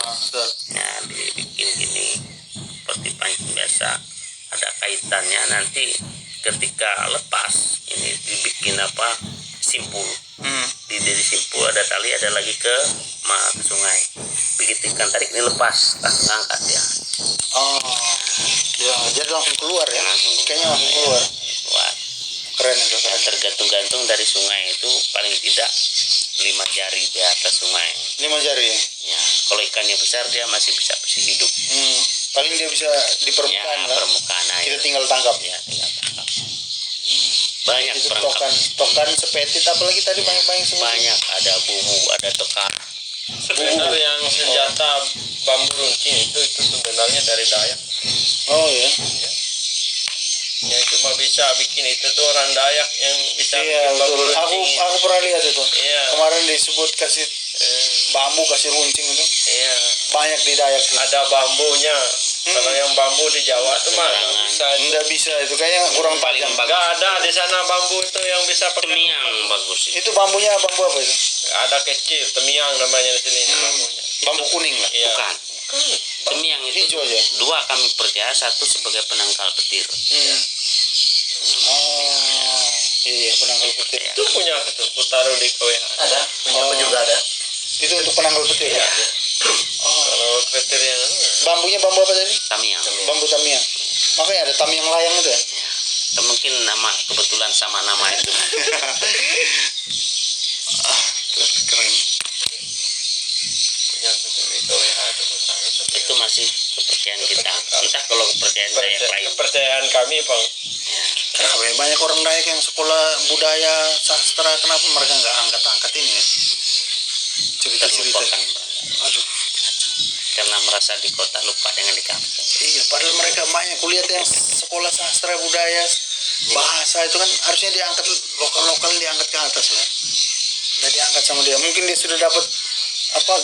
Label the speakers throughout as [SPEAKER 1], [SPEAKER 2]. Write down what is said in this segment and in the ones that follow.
[SPEAKER 1] Betul.
[SPEAKER 2] Nah, dibikin gini seperti pancing biasa, ada kaitannya. Nanti ketika lepas ini dibikin simpul. Di simpul ada tali, ada lagi ke sungai. Begitu ikan tarik ini lepas, langsung angkat ya.
[SPEAKER 1] Ya, jadi langsung keluar ya. Kayaknya langsung keluar. Keren itu.
[SPEAKER 2] Ya, tergantung dari sungai itu paling tidak 5 jari di atas sungai.
[SPEAKER 1] 5 jari.
[SPEAKER 2] Ya, kalau ikannya besar dia masih bisa hidup.
[SPEAKER 1] Paling dia bisa di permukaan
[SPEAKER 2] ya, permukaan aja.
[SPEAKER 1] Kita tinggal tangkap.
[SPEAKER 2] Ya, tinggal tangkap. Banyak
[SPEAKER 1] itu tokan sepetit, apalagi tadi banyak semua.
[SPEAKER 2] Banyak, ada bumbu, ada tokar.
[SPEAKER 3] Sebenarnya yang senjata bambu runcing itu sebenarnya dari Dayak.
[SPEAKER 1] Oh ya.
[SPEAKER 3] Yang cuma bisa bikin itu tuh orang Dayak yang bisa bikin bambu
[SPEAKER 1] betul.
[SPEAKER 3] runcing.
[SPEAKER 1] Aku pernah lihat itu.
[SPEAKER 3] Iya.
[SPEAKER 1] Kemarin disebut kasih bambu, kasih runcing itu.
[SPEAKER 3] Iya.
[SPEAKER 1] Banyak di Dayak.
[SPEAKER 3] Ada bambunya. Kalau yang bambu di Jawa tuh mah
[SPEAKER 1] nggak bisa itu, kayaknya kurang
[SPEAKER 2] paling
[SPEAKER 1] tajam.
[SPEAKER 2] bagus.
[SPEAKER 3] Nggak ada di sana bambu itu yang bisa pakai.
[SPEAKER 2] Temiang bagus.
[SPEAKER 1] Itu bambunya bambu apa itu?
[SPEAKER 3] Ada kecil, temiang namanya di sini bambunya.
[SPEAKER 1] Bambu kuning lah.
[SPEAKER 3] Iya.
[SPEAKER 2] Bukan. Temiang itu
[SPEAKER 1] hijau aja.
[SPEAKER 2] 2 kami percaya, 1 sebagai penangkal petir.
[SPEAKER 1] Iya, penangkal petir.
[SPEAKER 3] Itu punya itu, aku taruh di KWH.
[SPEAKER 1] Ada, punya aku juga ada. Itu untuk penangkal petir ya?
[SPEAKER 3] Kalau petir yang
[SPEAKER 1] Bambunya bambu apa tadi?
[SPEAKER 2] Tamiang.
[SPEAKER 1] Bambu tamiang. Makanya ada tamiang layang itu ya?
[SPEAKER 2] Ya, mungkin kebetulan sama nama itu.
[SPEAKER 1] Keren.
[SPEAKER 3] punya petir di KWH
[SPEAKER 2] Itu masih kepercayaan kita. Entah kalau kepercayaan Dayak lain.
[SPEAKER 3] Kepercayaan kami, Bang.
[SPEAKER 2] Ya.
[SPEAKER 1] Kenapa ya? Banyak orang Dayak yang sekolah budaya sastra, kenapa mereka nggak angkat-angkat ini ya? Cerita-cerita.
[SPEAKER 2] Terlupakan.
[SPEAKER 1] Aduh.
[SPEAKER 2] Karena merasa di kota lupa dengan di kampung.
[SPEAKER 1] Iya, padahal mereka banyak kuliah yang sekolah sastra budaya bahasa itu kan harusnya diangkat, lokal diangkat ke atas lah. Nggak diangkat sama dia. Mungkin dia sudah dapat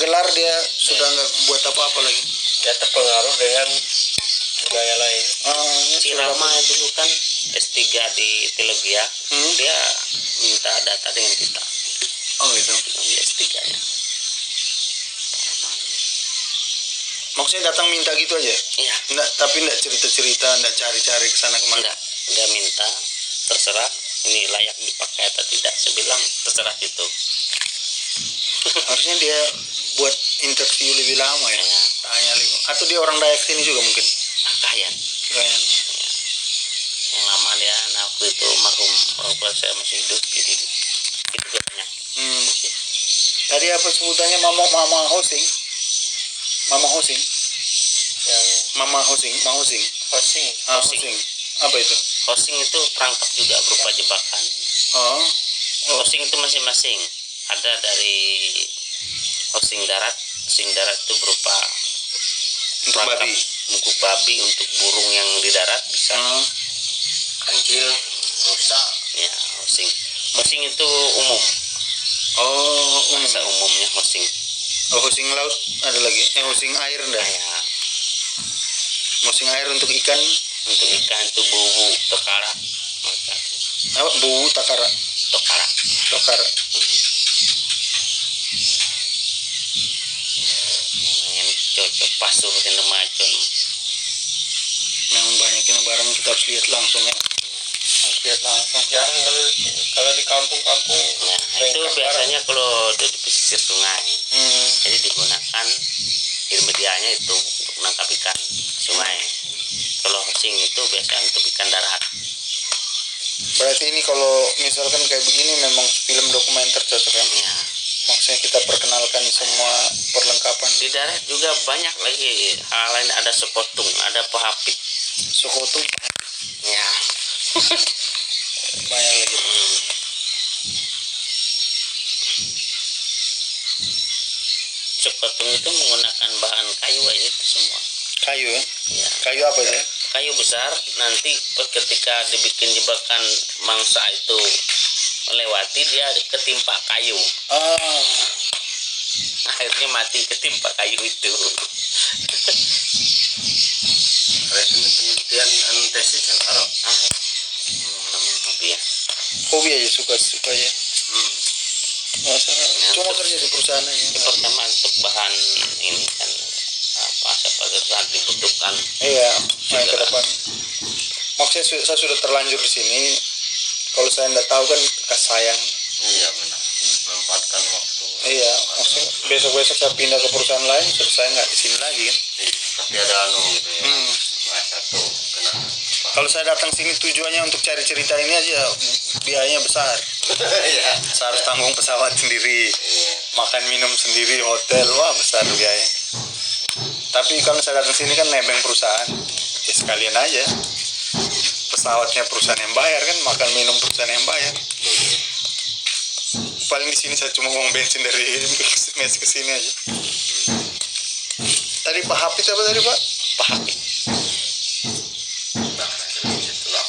[SPEAKER 1] gelar, dia sudah nggak buat apa-apa lagi.
[SPEAKER 3] Dia terpengaruh dengan budaya lain.
[SPEAKER 2] Cirama dulu kan S3 di Teologia, dia minta data dengan kita.
[SPEAKER 1] Oh gitu.
[SPEAKER 2] Di S3-nya.
[SPEAKER 1] Maksudnya datang minta gitu aja?
[SPEAKER 2] Iya.
[SPEAKER 1] Tapi enggak cerita-cerita, enggak cari-cari ke sana kemana?
[SPEAKER 2] Enggak, dia minta terserah ini layak dipakai atau tidak. Saya bilang terserah gitu.
[SPEAKER 1] Harusnya dia buat interview lebih lama ya. Tanya lagi. Atau dia orang Dayak sini juga mungkin?
[SPEAKER 2] Kayan. Yang lama dia, waktu itu marhum orang tua saya masih hidup, jadi itu katanya.
[SPEAKER 1] Tadi apa sebutannya? Mama hosing? Mama hosing? Hosing. Apa itu?
[SPEAKER 2] Hosing itu perangkap juga berupa jebakan. Hosing itu masing-masing. Ada dari hosing darat. Hosing darat itu berupa
[SPEAKER 1] Untuk babi.
[SPEAKER 2] Bungkuk babi untuk burung yang di darat bisa.
[SPEAKER 1] Kancil, rusa.
[SPEAKER 2] Ya, hosing. Hosing itu umum.
[SPEAKER 1] Bahasa
[SPEAKER 2] umumnya hosing.
[SPEAKER 1] Hosing laut ada lagi. Hosing air enggak?
[SPEAKER 2] Ya.
[SPEAKER 1] Hosing air untuk ikan.
[SPEAKER 2] Untuk ikan itu bubu, tokara.
[SPEAKER 1] Apa? Bubu, takara. Tokara.
[SPEAKER 2] Yang cocok pasur kena macon.
[SPEAKER 1] Memang banyak ini barang kita harus lihat langsung ya.
[SPEAKER 3] Jarang kalau di kampung-kampung.
[SPEAKER 2] Nah, itu biasanya kalau itu di pesisir sungai. Jadi digunakan medianya itu untuk menangkap ikan sungai. Kalau hosing itu biasanya untuk ikan darat.
[SPEAKER 1] Berarti ini kalau misalkan kayak begini memang film dokumenter cocok ya?
[SPEAKER 2] Ya.
[SPEAKER 1] Maksudnya kita perkenalkan semua perlengkapan.
[SPEAKER 2] Di darat juga banyak lagi hal lain, ada sekotung, ada pahapit.
[SPEAKER 1] Sokotung
[SPEAKER 2] Ya.
[SPEAKER 1] banyak lagi.
[SPEAKER 2] Sekotung itu menggunakan bahan kayu aja itu semua.
[SPEAKER 1] Kayu ya?
[SPEAKER 2] Ya.
[SPEAKER 1] Kayu apa ya?
[SPEAKER 2] Kayu besar, nanti ketika dibikin jebakan mangsa itu melewati, dia ketimpa kayu. Akhirnya mati ketimpa kayu itu.
[SPEAKER 3] Penelitian tesis yang arok.
[SPEAKER 2] Hobi ya.
[SPEAKER 1] Hobi aja, suka ya. Cuma kerja di perusahaan aja.
[SPEAKER 2] Pertama untuk bahan ini kan apa siapa saat dibutuhkan.
[SPEAKER 1] Iya, main ke depan. Maksudnya saya sudah terlanjur di sini. Kalau saya nggak tahu kan kas sayang.
[SPEAKER 3] Iya benar. Memanfaatkan waktu.
[SPEAKER 1] Iya, maksudnya besok-besok saya pindah ke perusahaan lain, terus saya nggak di sini lagi kan.
[SPEAKER 3] Tapi ada anu gitu ya.
[SPEAKER 1] Hmm.
[SPEAKER 3] Masa tuh kena.
[SPEAKER 1] Kalau saya datang sini tujuannya untuk cari cerita ini aja, biayanya besar.
[SPEAKER 3] Iya.
[SPEAKER 1] Saya harus tanggung pesawat sendiri,
[SPEAKER 3] Iya.
[SPEAKER 1] makan minum sendiri, hotel, wah besar biaya. Tapi kalau saya datang sini kan nebeng perusahaan, ya sekalian aja. Pesawatnya perusahaan yang bayar kan, makan minum perusahaan yang bayar. Paling di sini saya cuma uang bensin dari mes ke sini aja. Tadi Pak Hafid apa tadi Pak?
[SPEAKER 2] Pak Hafid.
[SPEAKER 3] Nah, itulah.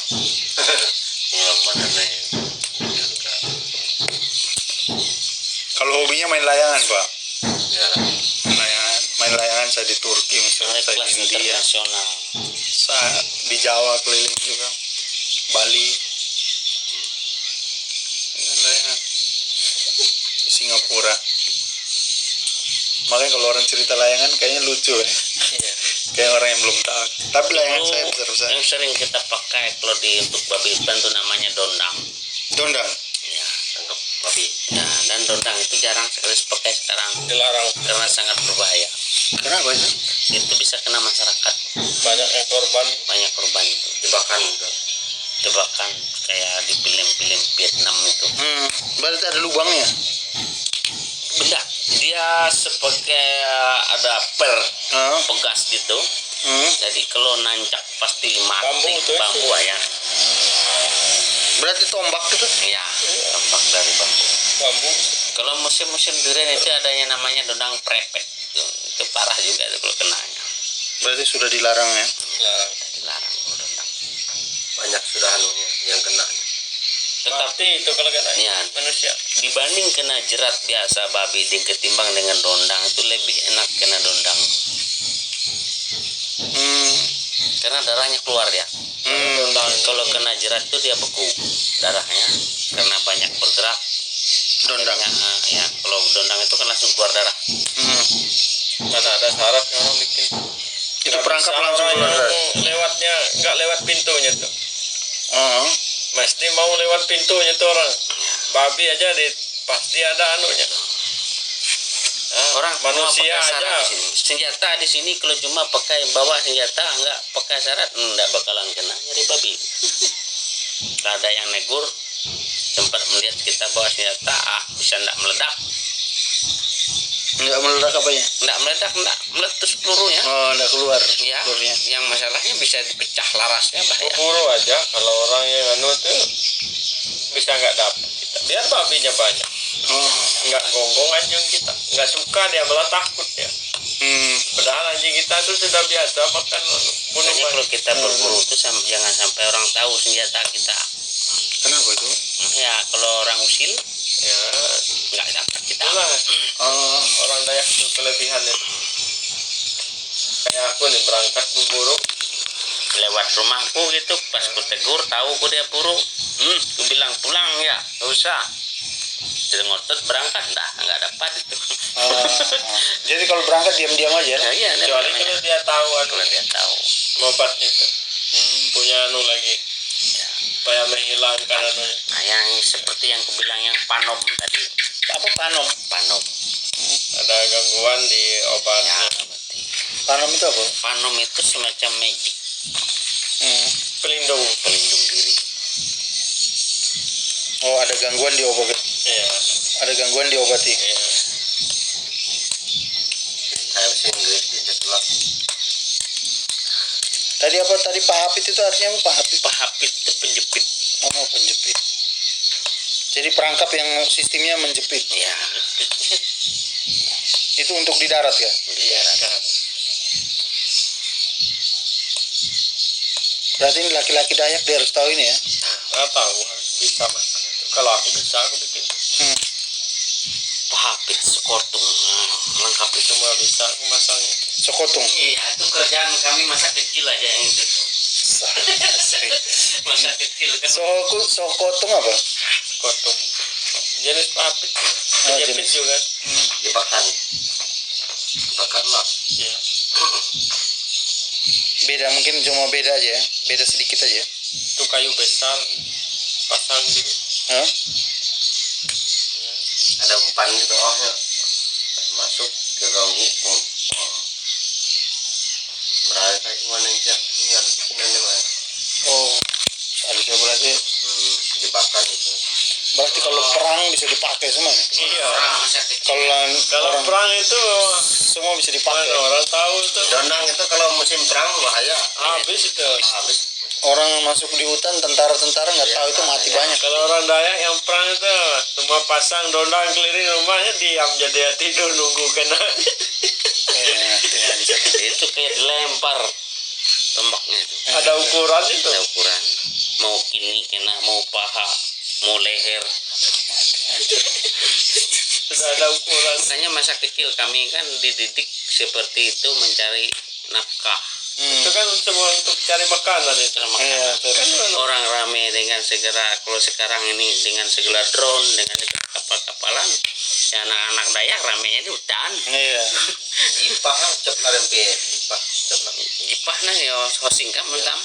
[SPEAKER 3] Pengalaman aneh juga.
[SPEAKER 1] Kalau hobinya main layangan Pak.
[SPEAKER 3] Ya.
[SPEAKER 1] Main layangan saya di Turki, misalnya saya
[SPEAKER 2] Kelas
[SPEAKER 1] di India,
[SPEAKER 2] internasional.
[SPEAKER 1] saya di Jawa keliling juga, Bali, main layangan di Singapura. Makanya kalau orang cerita layangan kayaknya lucu ya,
[SPEAKER 3] Iya.
[SPEAKER 1] kayak orang yang belum tahu. Tapi layangan saya
[SPEAKER 2] Dulu
[SPEAKER 1] besar-besar.
[SPEAKER 2] yang sering kita pakai kalau di untuk babi hutan itu namanya dondang.
[SPEAKER 1] Dondang.
[SPEAKER 2] Ya.
[SPEAKER 3] Tangkap babi.
[SPEAKER 2] Nah, dan dondang itu jarang sekali dipakai sekarang
[SPEAKER 3] Dilarang.
[SPEAKER 2] karena sangat berbahaya.
[SPEAKER 1] Kenapa itu?
[SPEAKER 2] Itu bisa kena masyarakat,
[SPEAKER 3] Banyak yang korban
[SPEAKER 2] banyak korban itu.
[SPEAKER 3] jebakan.
[SPEAKER 2] Jebakan kayak di film-film Vietnam itu.
[SPEAKER 1] Berarti ada lubangnya.
[SPEAKER 2] Benda dia sebagai ada pel pegas gitu. Jadi kalau nancap pasti mati.
[SPEAKER 3] Bambu itu ya?
[SPEAKER 2] Bambu ya.
[SPEAKER 1] Berarti tombak itu.
[SPEAKER 2] Iya, tampak dari bambu.
[SPEAKER 3] Bambu.
[SPEAKER 2] Kalau musim-musim durian itu ada yang namanya dondang prepet. Itu parah juga itu kalau kenanya.
[SPEAKER 1] Berarti sudah dilarang ya.
[SPEAKER 3] Larang.
[SPEAKER 2] Dilarang kalau dondang.
[SPEAKER 3] Banyak sudah anunya yang kena.
[SPEAKER 2] Tetapi
[SPEAKER 3] Mati itu kalau kena
[SPEAKER 2] Iya.
[SPEAKER 3] manusia.
[SPEAKER 2] dibanding kena jerat biasa babi ketimbang dengan dondang itu lebih enak kena dondang. Karena darahnya keluar ya. Kalau kena jerat itu dia beku darahnya karena banyak bergerak.
[SPEAKER 1] Dondang.
[SPEAKER 2] Ya, kalau dondang itu kan langsung keluar darah.
[SPEAKER 3] Mana ada syarat orang bikin.
[SPEAKER 1] Itu
[SPEAKER 3] Nggak
[SPEAKER 1] perangkap
[SPEAKER 3] bisa
[SPEAKER 1] langsung
[SPEAKER 3] orang
[SPEAKER 1] keluar
[SPEAKER 3] yang
[SPEAKER 1] darah.
[SPEAKER 3] lewatnya nggak lewat pintunya tuh.
[SPEAKER 1] Oh.
[SPEAKER 3] Mesti mau lewat pintunya tuh orang. Babi aja pasti ada anunya.
[SPEAKER 2] Orang
[SPEAKER 3] manusia
[SPEAKER 2] cuma pakai
[SPEAKER 3] aja.
[SPEAKER 2] syarat di sini. Senjata di sini kalau cuma pakai bawa senjata nggak pakai syarat nggak bakalan kena nyari babi. Nggak ada yang negur sempat melihat kita bawa senjata bisa nggak meledak.
[SPEAKER 1] Enggak meledak apanya?
[SPEAKER 2] Nggak meledak, nggak meletus pelurunya.
[SPEAKER 1] Oh, enggak keluar
[SPEAKER 2] Ya,
[SPEAKER 1] telurnya.
[SPEAKER 2] yang masalahnya bisa dipecah larasnya bahaya.
[SPEAKER 3] Buru aja kalau orang yang anu tuh bisa nggak dapat kita. Biar babinya banyak.
[SPEAKER 1] Oh.
[SPEAKER 3] Nggak gonggong anjing kita. Nggak suka dia malah takut ya. Padahal anjing kita tuh sudah biasa makan bunuh
[SPEAKER 2] Makanya kalau
[SPEAKER 3] banyak.
[SPEAKER 2] kita berburu itu jangan sampai orang tahu senjata kita.
[SPEAKER 1] Kenapa itu?
[SPEAKER 2] Ya, kalau orang usil
[SPEAKER 3] Ya,
[SPEAKER 2] nggak dapat kita.
[SPEAKER 3] itulah
[SPEAKER 1] Oh.
[SPEAKER 3] orang Dayak tuh kelebihan itu. Kayak aku nih berangkat berburu.
[SPEAKER 2] Lewat rumahku gitu pas ku tegur tahu ku dia buru ku bilang pulang ya nggak usah jadi ngotot berangkat nggak dapat itu.
[SPEAKER 1] Jadi kalau berangkat diam-diam aja.
[SPEAKER 2] Ya, iya,
[SPEAKER 3] Kecuali kalau dia tahu anu
[SPEAKER 2] kalau dia tahu
[SPEAKER 3] obat itu. Punya anu lagi.
[SPEAKER 2] ya.
[SPEAKER 3] Supaya menghilangkan anunya.
[SPEAKER 2] Nah, yang seperti yang ku bilang yang panom tadi.
[SPEAKER 1] Apa panom?
[SPEAKER 2] Panom
[SPEAKER 3] Ada gangguan di obatnya.
[SPEAKER 2] ya berarti.
[SPEAKER 1] Panom itu apa?
[SPEAKER 2] Panom itu semacam magic
[SPEAKER 3] Pelindung.
[SPEAKER 2] pelindung diri.
[SPEAKER 1] Oh, ada gangguan diobati.
[SPEAKER 3] Iya.
[SPEAKER 1] Ada gangguan diobati.
[SPEAKER 3] Iya. Saya bisa Inggris jelas.
[SPEAKER 1] Tadi apa tadi Pak Hafid itu artinya apa Pak Hafid?
[SPEAKER 2] Pak Hafid itu penjepit.
[SPEAKER 1] Oh, penjepit. Jadi perangkap yang sistemnya menjepit.
[SPEAKER 2] Ya,
[SPEAKER 1] Itu untuk di darat ya?
[SPEAKER 3] Iya. Kan.
[SPEAKER 1] Berarti ini laki-laki Dayak dia harus tahu ini ya?
[SPEAKER 3] Nggak tahu bisa masak itu. Kalau aku bisa aku bikin.
[SPEAKER 2] Pak Hafid sekotung. Lengkap itu.
[SPEAKER 3] Semua bisa aku masangnya.
[SPEAKER 1] Sokotung.
[SPEAKER 2] Iya, itu kerjaan kami masa kecil aja yang itu. Masa kecil kan.
[SPEAKER 1] Sokotung apa?
[SPEAKER 3] Kotum. Jenis papit.
[SPEAKER 1] Oh,
[SPEAKER 3] Jepit
[SPEAKER 1] jenis.
[SPEAKER 3] juga.
[SPEAKER 2] Jebakan. Jebakan lah.
[SPEAKER 3] Iya.
[SPEAKER 1] Beda, mungkin cuma beda aja ya, beda sedikit aja.
[SPEAKER 3] Itu kayu besar pasang di
[SPEAKER 1] Hah?
[SPEAKER 4] Ada umpan di bawahnya. Pas masuk ke ganggu. Berada kayak gimana aja. Ingat sini mah.
[SPEAKER 1] Oh, seharusnya berarti
[SPEAKER 4] Jebakan itu.
[SPEAKER 1] berarti kalau perang bisa dipakai semuanya.
[SPEAKER 3] iya.
[SPEAKER 1] Kalau
[SPEAKER 3] Kalau
[SPEAKER 1] orang
[SPEAKER 3] perang itu
[SPEAKER 1] semua bisa dipakai.
[SPEAKER 3] orang tahu itu
[SPEAKER 4] Dondang itu kalau musim perang bahaya.
[SPEAKER 3] habis itu.
[SPEAKER 4] Habis.
[SPEAKER 1] Orang masuk di hutan, tentara-tentara nggak tahu itu mati banyak.
[SPEAKER 3] Kalau orang Dayak yang perang itu semua pasang dondang keliling rumahnya diam jadi dia tidur nunggu kena.
[SPEAKER 2] Itu kayak dilempar tombaknya itu.
[SPEAKER 3] Ada ukuran itu.
[SPEAKER 2] Ada ukuran. Mau kini kena, mau paha, mau leher.
[SPEAKER 3] Sudah ada ukuran.
[SPEAKER 2] Makanya masa kecil kami kan dididik seperti itu mencari nafkah.
[SPEAKER 3] Itu kan semua untuk cari makanan itu.
[SPEAKER 1] Iya,
[SPEAKER 3] Kan
[SPEAKER 2] Orang rame dengan segera, kalau sekarang ini dengan segala drone, dengan kapal-kapalan, ya anak-anak Dayak ramenya di hutan.
[SPEAKER 1] iya.
[SPEAKER 4] Jipah cep larempe. Jipah cep larempe.
[SPEAKER 2] Jipah nah ya hosing kan mentam.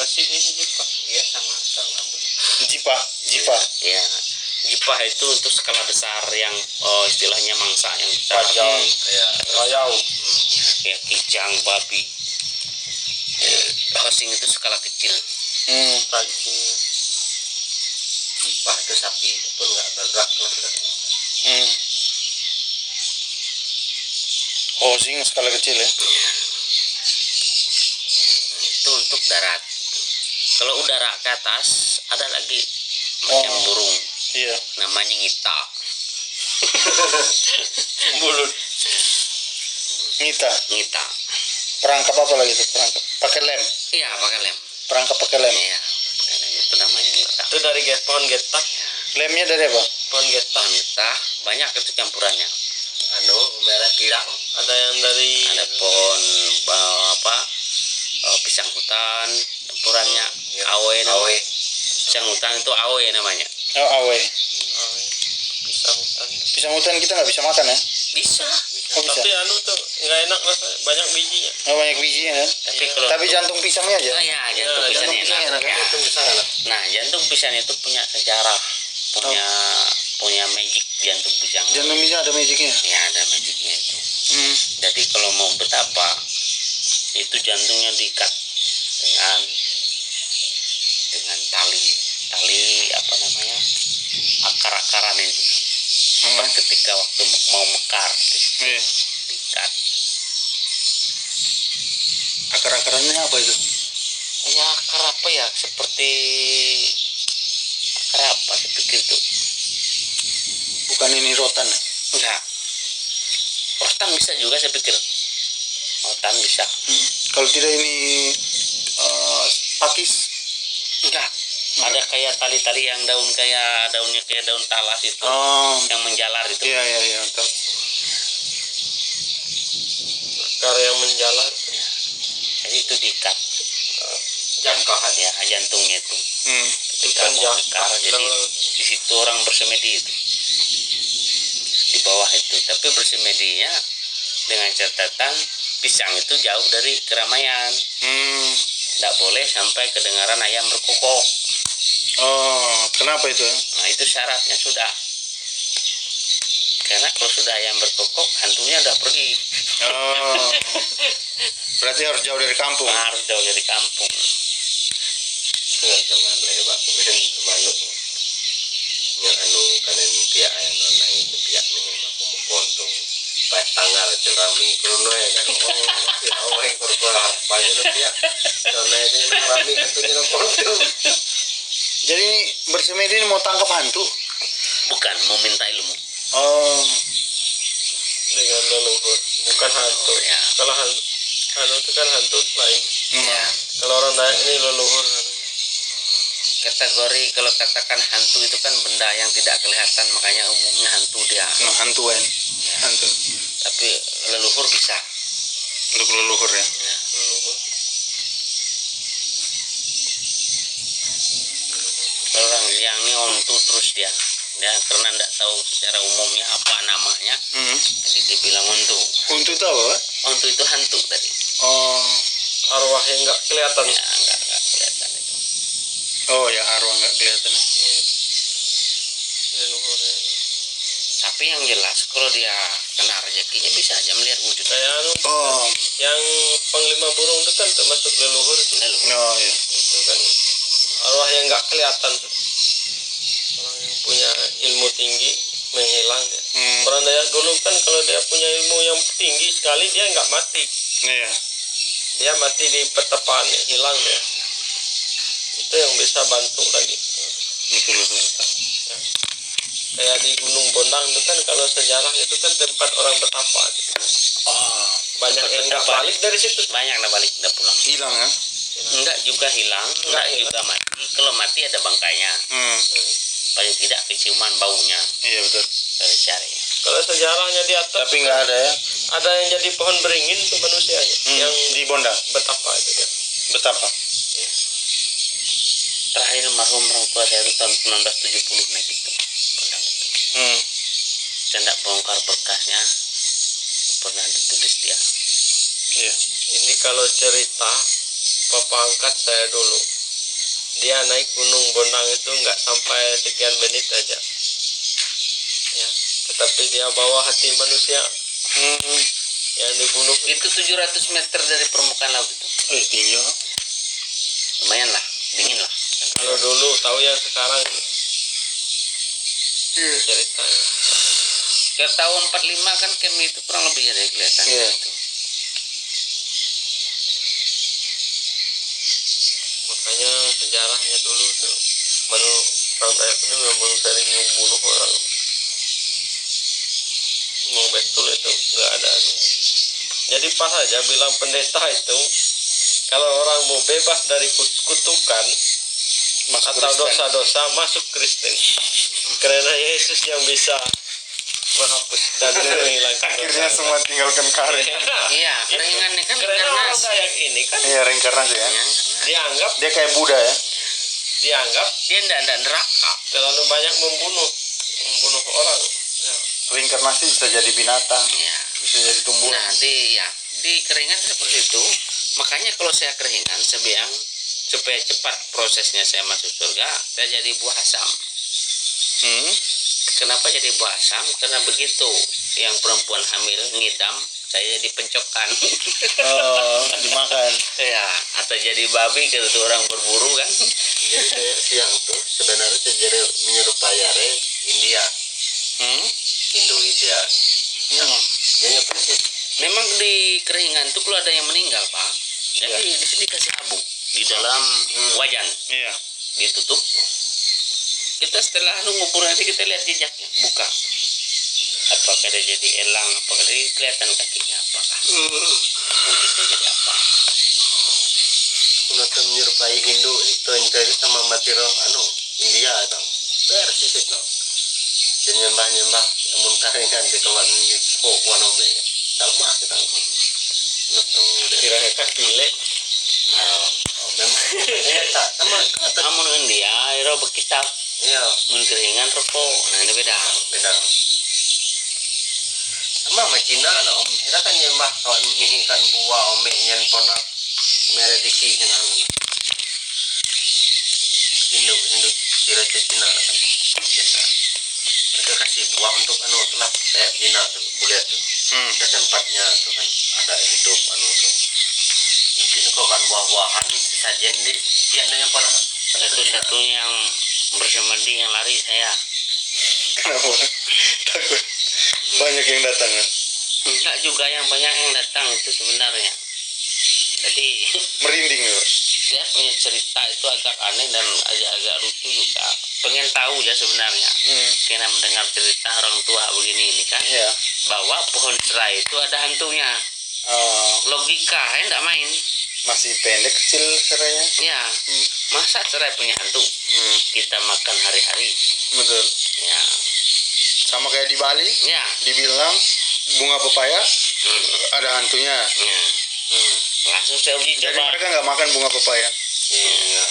[SPEAKER 3] masih ini Jepang.
[SPEAKER 4] Iya sama.
[SPEAKER 1] Jipa.
[SPEAKER 2] Ya, jipah itu untuk skala besar yang istilahnya mangsa yang besar.
[SPEAKER 3] Pajang.
[SPEAKER 4] Ya.
[SPEAKER 3] Payau.
[SPEAKER 2] Kayak kijang, babi. Hosing itu skala kecil.
[SPEAKER 3] Pancing.
[SPEAKER 4] Jipah itu sapi itu pun nggak bergerak lah.
[SPEAKER 1] Hosing skala kecil ya.
[SPEAKER 2] Itu untuk darat. Kalau udara ke atas ada lagi macam burung
[SPEAKER 1] Iya.
[SPEAKER 2] namanya ngita.
[SPEAKER 3] Mulut.
[SPEAKER 2] Ngita.
[SPEAKER 1] Perangkap apa lagi tuh? Perangkap pakai lem.
[SPEAKER 2] Iya, pakai lem.
[SPEAKER 1] Perangkap pakai lem.
[SPEAKER 2] Iya, pakai lem itu namanya ngita.
[SPEAKER 3] Itu dari pohon getak.
[SPEAKER 1] Lemnya dari apa?
[SPEAKER 3] Pohon getak.
[SPEAKER 2] Ngita banyak itu campurannya.
[SPEAKER 4] Merah pirang.
[SPEAKER 3] Ada yang dari
[SPEAKER 2] Ada pohon pisang hutan campurannya awe.
[SPEAKER 4] Awe.
[SPEAKER 2] Pisang hutan itu awe namanya.
[SPEAKER 1] Oh, awe.
[SPEAKER 3] pisang hutan.
[SPEAKER 1] Pisang hutan kita nggak bisa makan ya?
[SPEAKER 2] Bisa.
[SPEAKER 1] Oh, bisa.
[SPEAKER 3] Tapi tuh nggak enak rasanya, banyak bijinya.
[SPEAKER 1] Oh, banyak bijinya kan?
[SPEAKER 2] Tapi kalau
[SPEAKER 1] Tapi jantung pisangnya aja.
[SPEAKER 2] oh ya jantung
[SPEAKER 3] Ya,
[SPEAKER 2] pisangnya
[SPEAKER 3] jantung
[SPEAKER 2] enak. Ya.
[SPEAKER 4] Itu bisa enak.
[SPEAKER 2] Nah jantung pisang itu punya sejarah, punya magic jantung pisang.
[SPEAKER 1] Jantung pisang ada magicnya.
[SPEAKER 2] Ya ada magicnya itu.
[SPEAKER 1] Hmm.
[SPEAKER 2] Jadi kalau mau betapa itu jantungnya diikat dengan tali apa namanya akar-akaran ini. Pas ketika waktu mau mekar
[SPEAKER 1] Iya.
[SPEAKER 2] diikat.
[SPEAKER 1] Akar-akarannya apa itu?
[SPEAKER 2] Ya akar apa ya seperti akar apa saya pikir tuh.
[SPEAKER 1] Bukan ini rotan ya?
[SPEAKER 2] Enggak. Rotan bisa juga saya pikir. Rotan bisa.
[SPEAKER 1] Kalau tidak ini pakis.
[SPEAKER 2] Enggak. Ada kayak tali-tali yang daunnya kayak daun talas itu.
[SPEAKER 1] Oh.
[SPEAKER 2] Yang menjalar itu.
[SPEAKER 1] Iya. Tahu.
[SPEAKER 3] Akar yang menjalar.
[SPEAKER 2] Jadi itu diikat.
[SPEAKER 4] Jangkahan.
[SPEAKER 2] Ya jantungnya itu. Ketika
[SPEAKER 3] Ikan
[SPEAKER 2] mau
[SPEAKER 3] jangkar.
[SPEAKER 2] mekar. Jadi di situ orang bersemedi itu. Di bawah itu. Tapi bersemedinya dengan catatan pisang itu jauh dari keramaian. Tidak boleh sampai kedengaran ayam berkokok.
[SPEAKER 1] Oh, kenapa itu?
[SPEAKER 2] Nah itu syaratnya sudah. Karena kalau sudah ayam berkokok, hantunya udah pergi.
[SPEAKER 1] Oh. Berarti harus jauh dari kampung.
[SPEAKER 2] Harus jauh dari kampung.
[SPEAKER 4] Cuman lewat kemudian manuk. Yang kanen pihak yang naik itu pihak nih aku mau kontong. Pas tanggal cerami kuno ya kan. Oh, yang korporat banyak pihak. Karena itu cerami kan punya kontong.
[SPEAKER 1] Jadi bersemedi ini mau tangkap hantu?
[SPEAKER 2] Bukan, mau minta ilmu.
[SPEAKER 1] Oh.
[SPEAKER 3] Dengan leluhur. Bukan hantu.
[SPEAKER 2] Ya.
[SPEAKER 3] Kalau hantu itu kan hantu lain.
[SPEAKER 2] Ya.
[SPEAKER 3] Kalau orang Dayak ini leluhur.
[SPEAKER 2] Kategori kalau katakan hantu itu kan benda yang tidak kelihatan, makanya umumnya hantu dia.
[SPEAKER 1] Nah, hantuan.
[SPEAKER 2] Ya.
[SPEAKER 1] Hantu.
[SPEAKER 2] Tapi leluhur bisa.
[SPEAKER 1] Leluhur ya.
[SPEAKER 2] Ya.
[SPEAKER 3] Leluhur.
[SPEAKER 2] Orang yang ini ontu terus dia ya karena tidak tahu secara umumnya apa namanya. Jadi dibilang untu.
[SPEAKER 1] Untuk itu apa, Pak?
[SPEAKER 2] Untu itu hantu tadi.
[SPEAKER 1] Oh.
[SPEAKER 3] Arwah yang nggak kelihatan.
[SPEAKER 2] Ya nggak kelihatan itu.
[SPEAKER 1] Oh ya, arwah nggak kelihatan.
[SPEAKER 3] Leluhurnya.
[SPEAKER 2] Tapi yang jelas kalau dia kena rezekinya bisa aja melihat wujud.
[SPEAKER 3] Kayak
[SPEAKER 1] Oh.
[SPEAKER 3] yang panglima burung itu kan termasuk leluhur itu.
[SPEAKER 1] Oh ya.
[SPEAKER 3] Itu kan arwah yang nggak kelihatan. Orang yang punya ilmu tinggi menghilang. Orang Dayak dulu kan kalau dia punya ilmu yang tinggi sekali dia nggak mati.
[SPEAKER 1] Iya.
[SPEAKER 3] Dia mati di pertapaan, hilang dia. Itu yang bisa bantu lagi.
[SPEAKER 1] Betul.
[SPEAKER 3] Kayak di Gunung Bondang itu kan kalau sejarah itu kan tempat orang bertapa.
[SPEAKER 1] Oh.
[SPEAKER 3] Banyak yang nggak balik dari situ.
[SPEAKER 2] Banyak nggak balik nggak pulang.
[SPEAKER 1] Hilang kan?
[SPEAKER 2] Enggak juga hilang, enggak juga mati. Kalau mati ada bangkainya. Paling tidak keciuman baunya
[SPEAKER 1] Iya betul.
[SPEAKER 2] dari cari.
[SPEAKER 3] Kalau sejarahnya di atas
[SPEAKER 1] Tapi nggak ada ya?
[SPEAKER 3] ada yang jadi pohon beringin tuh manusianya yang
[SPEAKER 1] Di Bondang.
[SPEAKER 3] betapa itu dia.
[SPEAKER 1] Betapa?
[SPEAKER 2] Terakhir marhum orang tua saya itu tahun 1970 naik itu Bondang itu. Saya tidak bongkar berkasnya, pernah ditulis dia.
[SPEAKER 1] Iya.
[SPEAKER 3] Ini kalau cerita papa angkat saya dulu, dia naik Gunung Bondang itu nggak sampai sekian menit aja ya, tetapi dia bawa hati manusia yang dibunuh.
[SPEAKER 2] Itu 700 meter dari permukaan laut itu.
[SPEAKER 1] Tinggi ya.
[SPEAKER 2] Lumayan lah, dingin lah.
[SPEAKER 3] Kalau dulu tahu yang sekarang ceritanya.
[SPEAKER 2] Ke tahun 45 kan kami itu kurang lebih ada kelihatan.
[SPEAKER 1] Iya.
[SPEAKER 2] Gitu.
[SPEAKER 3] Makanya sejarahnya dulu tuh orang Dayak ini memang sering membunuh orang. Memang betul itu nggak ada. Jadi pas aja bilang pendeta itu kalau orang mau bebas dari kutukan
[SPEAKER 1] Masuk
[SPEAKER 3] atau
[SPEAKER 1] Kristen.
[SPEAKER 3] dosa-dosa masuk Kristen. Karena Yesus yang bisa menghapus dan menghilangkan
[SPEAKER 1] Akhirnya
[SPEAKER 3] dosa.
[SPEAKER 1] semua tinggalkan karet.
[SPEAKER 2] Iya, keringannya kan
[SPEAKER 3] Karena orang
[SPEAKER 2] reinkarnasi.
[SPEAKER 3] Dayak ini kan
[SPEAKER 1] Iya, reinkarnasi ya.
[SPEAKER 2] Ya,
[SPEAKER 3] dianggap
[SPEAKER 1] Dia kayak Buddha ya.
[SPEAKER 3] dia
[SPEAKER 2] dia tidak neraka.
[SPEAKER 3] terlalu banyak membunuh orang. Ya.
[SPEAKER 1] Reinkarnasi bisa jadi binatang,
[SPEAKER 2] Ya.
[SPEAKER 1] bisa jadi tumbuhan.
[SPEAKER 2] Nah, di keringan seperti itu. Makanya kalau saya keringan, saya bilang supaya cepat prosesnya saya masuk surga, saya jadi buah asam. Kenapa jadi buah asam? Karena begitu yang perempuan hamil ngidam, saya jadi pencokan.
[SPEAKER 1] Oh, dimakan.
[SPEAKER 2] Ya, atau jadi babi kalau tuh orang berburu kan.
[SPEAKER 4] Jadi kayak siang tuh sebenarnya sejarah menyerupai India, Hindu India. Jadi persis.
[SPEAKER 2] Memang di keringan itu kalau ada yang meninggal, Pak, jadi di sini kasih abu di dalam wajan,
[SPEAKER 1] Iya.
[SPEAKER 2] ditutup. Kita setelah ngubur nanti kita lihat jejaknya, buka. Apakah dia jadi elang, apakah dia kelihatan kakinya, apakah wujudnya jadi apa.
[SPEAKER 4] Untuk menyerupai Hindu itu interi sama mati roh India tau. Persis itu. Jadi nyembah namun karingan di kawan ini wanome sama kita. Untuk
[SPEAKER 3] Kira-kira kile
[SPEAKER 4] memang tak sama kata.
[SPEAKER 2] Namun India, iro berkitab,
[SPEAKER 4] Iya,
[SPEAKER 2] mun keringan rokok, nah ini beda.
[SPEAKER 4] beda. Sama sama Cina dong. Kita kan nyembah kawan mihikan buah ome nyen ponak merediki Cina. Hindu kira Cina kan biasa. Mereka kasih buah untuk lah kayak Cina tuh kuliah tuh. Ada tempatnya tuh kan ada hidup tuh. Mungkin kok kan buah-buahan sajian di tiada yang pernah.
[SPEAKER 2] Satu-satunya yang bersemedi yang lari saya.
[SPEAKER 1] Kenapa? Takut. Banyak yang datang kan?
[SPEAKER 2] Enggak juga yang banyak yang datang itu sebenarnya. Jadi
[SPEAKER 1] Merinding loh.
[SPEAKER 2] dia punya cerita itu agak aneh dan agak lucu juga. Pengen tahu ya sebenarnya. Karena mendengar cerita orang tua begini ini kan,
[SPEAKER 1] Iya.
[SPEAKER 2] bahwa pohon serai itu ada hantunya.
[SPEAKER 1] Oh,
[SPEAKER 2] Logika ya enggak main.
[SPEAKER 1] masih pendek kecil serainya.
[SPEAKER 2] Ya, masa serai punya hantu? Kita makan hari-hari.
[SPEAKER 1] Betul.
[SPEAKER 2] Ya,
[SPEAKER 1] Sama kayak di Bali,
[SPEAKER 2] ya,
[SPEAKER 1] dibilang bunga pepaya ada hantunya.
[SPEAKER 2] ya. Langsung saya uji
[SPEAKER 1] Jadi
[SPEAKER 2] coba.
[SPEAKER 1] mereka nggak makan bunga pepaya.
[SPEAKER 4] Iya.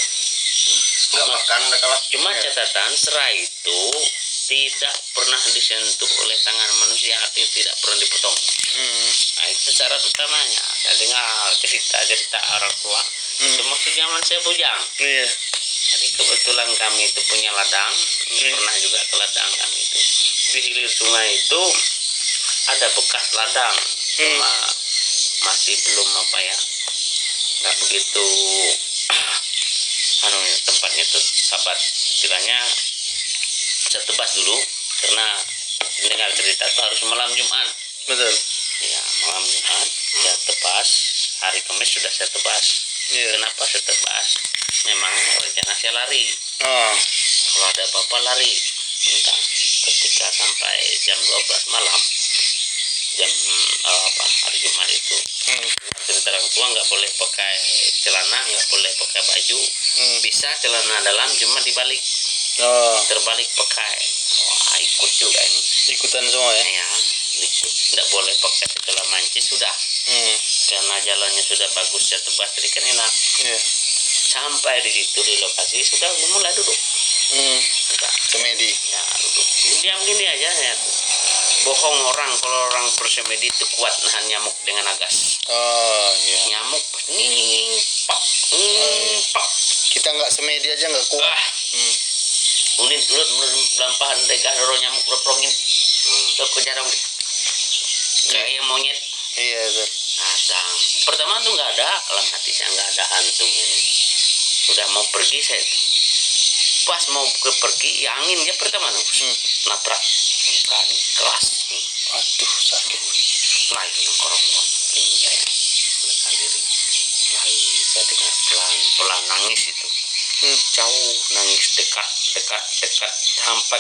[SPEAKER 4] Enggak makan kalau
[SPEAKER 2] Cuma catatan serai itu tidak pernah disentuh oleh tangan manusia, artinya tidak pernah dipotong. Nah, itu syarat utamanya. Saya dengar cerita orang tua itu waktu zaman saya bujang.
[SPEAKER 1] Iya.
[SPEAKER 2] Jadi kebetulan kami itu punya ladang, pernah juga ke ladang kami itu. Di hilir sungai itu ada bekas ladang, cuma masih belum nggak begitu tempatnya itu sahabat, istilahnya saya tebas dulu karena dengar cerita itu harus malam Jumat.
[SPEAKER 1] Betul.
[SPEAKER 2] Ya, malam Jumat saya tebas, hari Kamis sudah saya tebas.
[SPEAKER 1] Iya.
[SPEAKER 2] Kenapa saya tebas? Memang rencana saya lari.
[SPEAKER 1] Oh.
[SPEAKER 2] Kalau ada apa-apa lari. Entah, ketika sampai jam 12 malam, jam hari Jumat itu, cerita orang tua nggak boleh pakai celana, nggak boleh pakai baju. Bisa celana dalam cuma dibalik,
[SPEAKER 1] Oh.
[SPEAKER 2] terbalik pakai. Wah, ikut juga ini.
[SPEAKER 1] Ikutan semua ya.
[SPEAKER 2] Ya, ikut. Nggak boleh pakai segala mancis sudah. Karena jalannya sudah bagus, ya tebas tadi kan enak.
[SPEAKER 1] Iya.
[SPEAKER 2] Sampai di situ di lokasi sudah mulai duduk. Sudah.
[SPEAKER 1] Semedi.
[SPEAKER 2] Ya, duduk. Diam gini aja ya. Bohong orang kalau orang bersemedi itu kuat nahan nyamuk dengan agas.
[SPEAKER 1] Oh iya.
[SPEAKER 2] Nyamuk pak.
[SPEAKER 1] Kita nggak semedi aja nggak kuat.
[SPEAKER 2] Wah. Unit ulut melampahan degah doro nyamuk leprongin. Tuh ke jarang. Kayak monyet.
[SPEAKER 1] Iya betul.
[SPEAKER 2] Datang. Pertama tuh nggak ada, dalam hati saya nggak ada hantu ini. Udah mau pergi saya tuh. Pas mau pergi, ya angin ya pertama tuh. Nabrak muka nih keras.
[SPEAKER 1] Aduh sakit.
[SPEAKER 2] Lagi nongkrong ini ya. Menekan diri. Lagi saya dengar pelan nangis itu. Jauh nangis dekat sampai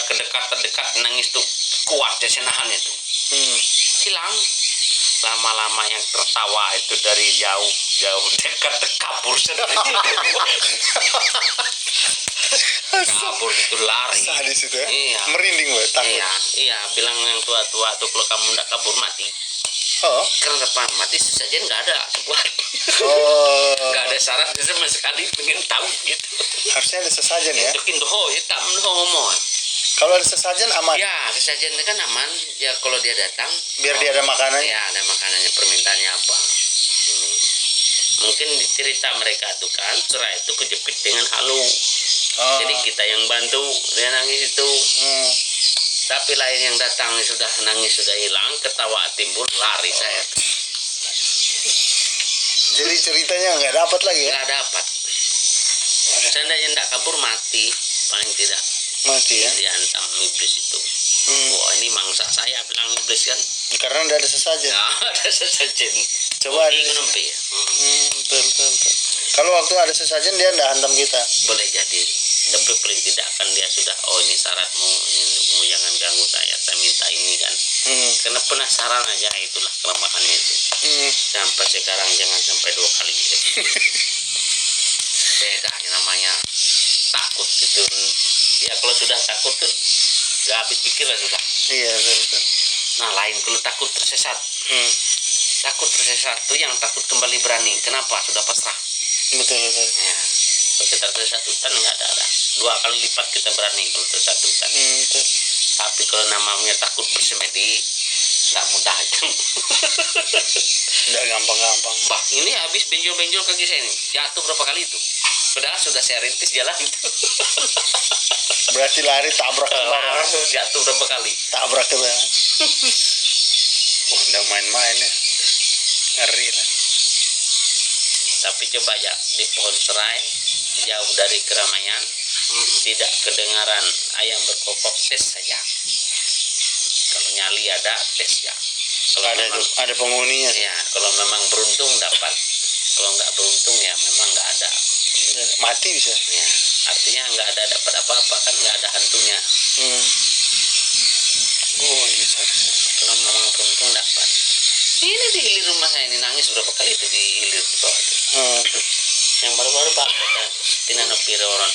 [SPEAKER 2] dekat nangis tuh kuat ya senahan itu. Hilang. Lama-lama yang tertawa itu dari jauh dekat kabur sendiri. Kabur itu lari.
[SPEAKER 1] Sadis itu ya.
[SPEAKER 2] Iya.
[SPEAKER 1] Merinding gue takut.
[SPEAKER 2] Iya, bilang yang tua-tua tuh kalau kamu ndak kabur mati.
[SPEAKER 1] Oh.
[SPEAKER 2] Karena apa mati sesajen nggak ada sebuah.
[SPEAKER 1] Oh.
[SPEAKER 2] Nggak ada syarat sama sekali pengen tahu gitu.
[SPEAKER 1] Harusnya ada sesajen ya.
[SPEAKER 2] Itu kindoho hitam ngomong.
[SPEAKER 1] Kalau ada sesajen aman.
[SPEAKER 2] Ya, sesajen itu kan aman. Ya kalau dia datang,
[SPEAKER 1] Biar dia ada makanan.
[SPEAKER 2] ya ada makanannya, permintaannya apa. Ini. Mungkin cerita mereka tuh kan cerai itu kejepit dengan halu.
[SPEAKER 1] Oh.
[SPEAKER 2] Jadi kita yang bantu dia nangis itu. Tapi lain yang datang sudah nangis sudah hilang, ketawa timbul, lari saya.
[SPEAKER 1] Jadi ceritanya nggak dapat lagi ya.
[SPEAKER 2] Nggak dapat. Seandainya nggak kabur mati paling tidak.
[SPEAKER 1] Mati ya.
[SPEAKER 2] Dihantam iblis itu. Wah ini mangsa saya bilang iblis kan.
[SPEAKER 1] Karena nggak ada sesajen.
[SPEAKER 2] Nah, ada sesajen.
[SPEAKER 1] Coba ada
[SPEAKER 2] Ini kenapa ya?
[SPEAKER 1] betul. Kalau waktu ada sesajen dia nggak hantam kita.
[SPEAKER 2] Boleh jadi. Tapi paling tidak kan dia sudah, oh ini syaratmu, ini jangan ganggu saya minta ini kan. Karena penasaran aja, itulah kelemahannya itu. Sampai sekarang jangan sampai 2 kali. Beda namanya takut itu. Ya kalau sudah takut tuh gak habis pikir lah sudah.
[SPEAKER 1] Iya betul.
[SPEAKER 2] Nah lain kalau takut tersesat. Takut tersesat tuh yang takut kembali berani. Kenapa? Sudah pasrah.
[SPEAKER 1] Betul.
[SPEAKER 2] Ya, kalau kita tersesat hutan nggak ada. 2 kali lipat kita berani kalau tersesat hutan.
[SPEAKER 1] Betul.
[SPEAKER 2] Tapi kalau namanya takut bersemedi nggak mudah itu.
[SPEAKER 1] Nggak gampang-gampang.
[SPEAKER 2] Bah ini habis benjol-benjol kaki saya ini jatuh berapa kali itu. Padahal sudah saya rintis jalan itu.
[SPEAKER 1] Berarti lari tabrak sembarangan.
[SPEAKER 2] Jatuh berapa kali.
[SPEAKER 1] Tabrak ke belakang. Oh, udah main-main ya. Ngeri lah.
[SPEAKER 2] Tapi coba ya di pohon serai jauh dari keramaian, tidak kedengaran ayam berkokok, tes saja. Kalau nyali ada tes ya. Kalau
[SPEAKER 1] Ada penghuninya sih.
[SPEAKER 2] ya kalau memang beruntung dapat. Kalau nggak beruntung ya memang nggak ada.
[SPEAKER 1] Mati bisa.
[SPEAKER 2] Ya artinya nggak ada dapat apa-apa kan, nggak ada hantunya.
[SPEAKER 1] Oh iya sorry.
[SPEAKER 2] Kalau memang beruntung dapat. Ini di hilir rumah saya ini nangis berapa kali itu di hilir di bawah itu. Yang baru-baru pak tinano piroron.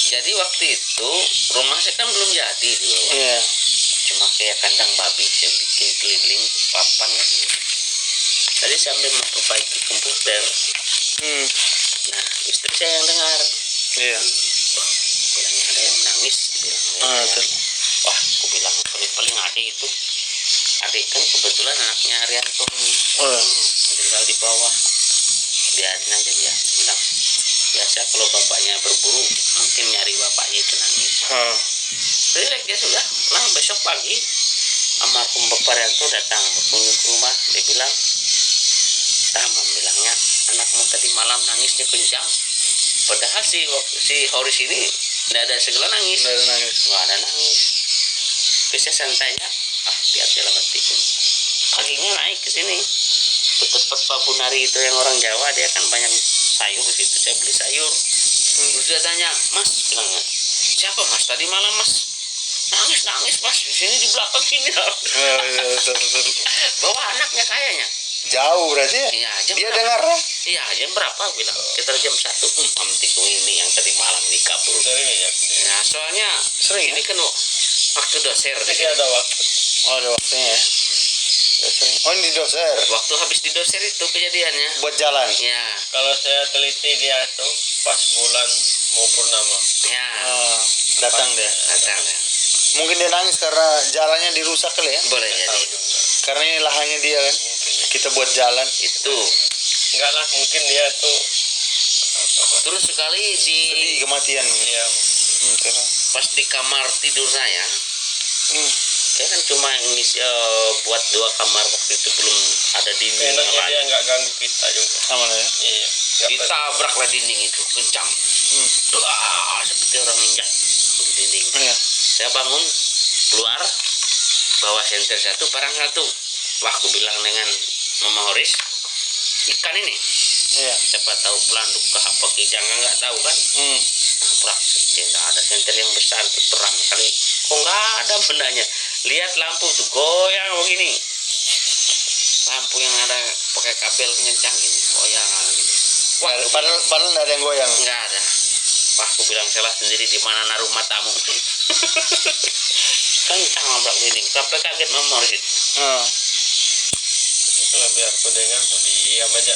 [SPEAKER 2] Jadi waktu itu rumah saya kan belum jadi di bawah.
[SPEAKER 1] Iya.
[SPEAKER 2] Cuma kayak kandang babi saya bikin keliling papan kan. Tadi sambil memperbaiki komputer. Nah istri saya yang dengar.
[SPEAKER 1] Iya.
[SPEAKER 2] bilangnya ada yang nangis dibilang.
[SPEAKER 1] Betul.
[SPEAKER 2] Wah, aku bilang paling adik itu. Adik kan kebetulan anaknya Arianto ini.
[SPEAKER 1] Oh.
[SPEAKER 2] Tinggal di bawah. Biarin aja dia bilang. Biasa kalau bapaknya berburu mungkin nyari bapaknya itu nangis. Relax dia sudah. Lah besok pagi almarhum Bapak Arianto datang berkunjung ke rumah. Dia bilang, Tamam bilangnya anakmu tadi malam nangisnya kencang. Padahal si Horis ini tidak ada segala nangis.
[SPEAKER 1] Nggak ada nangis.
[SPEAKER 2] Nggak ada nangis. Terus saya santainya, hati-hati lah hatiku. Paginya naik ke sini. Ke tempat Pak Bunari itu yang orang Jawa, dia kan banyak sayur di situ. Saya beli sayur. Terus dia tanya, Mas, bilangnya, siapa Mas tadi malam Mas? Nangis Mas, di sini di belakang sini.
[SPEAKER 1] Betul.
[SPEAKER 2] Bawa anaknya kayaknya.
[SPEAKER 1] Jauh berarti ya?
[SPEAKER 2] Iya, jam
[SPEAKER 1] Dia
[SPEAKER 2] berapa?
[SPEAKER 1] dengar.
[SPEAKER 2] Iya, jam berapa bilang? Sekitar jam 1. Amtiku ini yang tadi malam di kabur.
[SPEAKER 3] Sering ya.
[SPEAKER 2] Nah, soalnya
[SPEAKER 1] Sering
[SPEAKER 2] ini kan waktu doser di
[SPEAKER 3] Tapi
[SPEAKER 2] sini.
[SPEAKER 3] ada waktu.
[SPEAKER 1] Oh, ada waktunya ya. Udah sering. Oh, ini di doser.
[SPEAKER 2] Waktu habis di doser itu kejadiannya.
[SPEAKER 1] Buat jalan.
[SPEAKER 2] Ya,
[SPEAKER 3] Kalau saya teliti dia itu pas bulan mau purnama.
[SPEAKER 2] ya.
[SPEAKER 1] Datang dia.
[SPEAKER 2] Datang ya.
[SPEAKER 1] Mungkin dia nangis karena jalannya dirusak kali ya.
[SPEAKER 2] Boleh
[SPEAKER 3] Tahu
[SPEAKER 2] jadi.
[SPEAKER 3] juga.
[SPEAKER 1] Karena ini lahannya dia kan. Kita buat jalan.
[SPEAKER 2] Itu.
[SPEAKER 3] Enggak lah, mungkin dia tuh
[SPEAKER 2] Terus sekali di
[SPEAKER 1] Sedih kematian.
[SPEAKER 3] ya
[SPEAKER 1] Betul.
[SPEAKER 2] pas di kamar tidur saya, saya kan cuma ini buat 2 kamar waktu itu belum ada dinding yang
[SPEAKER 3] enaknya dia
[SPEAKER 2] lain.
[SPEAKER 3] nggak ganggu kita juga.
[SPEAKER 1] Sama ya.
[SPEAKER 3] Iya. Nggak
[SPEAKER 2] Ditabrak lah dinding itu kencang. Seperti orang injak di dinding.
[SPEAKER 1] Iya.
[SPEAKER 2] Saya bangun, keluar, bawa senter 1, parang 1. Wah, aku bilang dengan Mama Horis, ikan ini,
[SPEAKER 1] Iya.
[SPEAKER 2] siapa tahu pelanduk ke apa ke jangan nggak tahu kan? Nabrak, tidak ada senter yang besar itu terang kali. Kok nggak ada bendanya? Lihat lampu tuh goyang begini. Lampu yang ada pakai kabel kencang ini goyang. Wah, aku bilang,
[SPEAKER 1] Padahal nggak ada yang goyang.
[SPEAKER 2] nggak ada. Wah, aku bilang salah sendiri di mana naruh matamu. Kencang nabrak dinding sampai kaget Mama Horis.
[SPEAKER 3] Kalau biar aku dengar aku diam aja.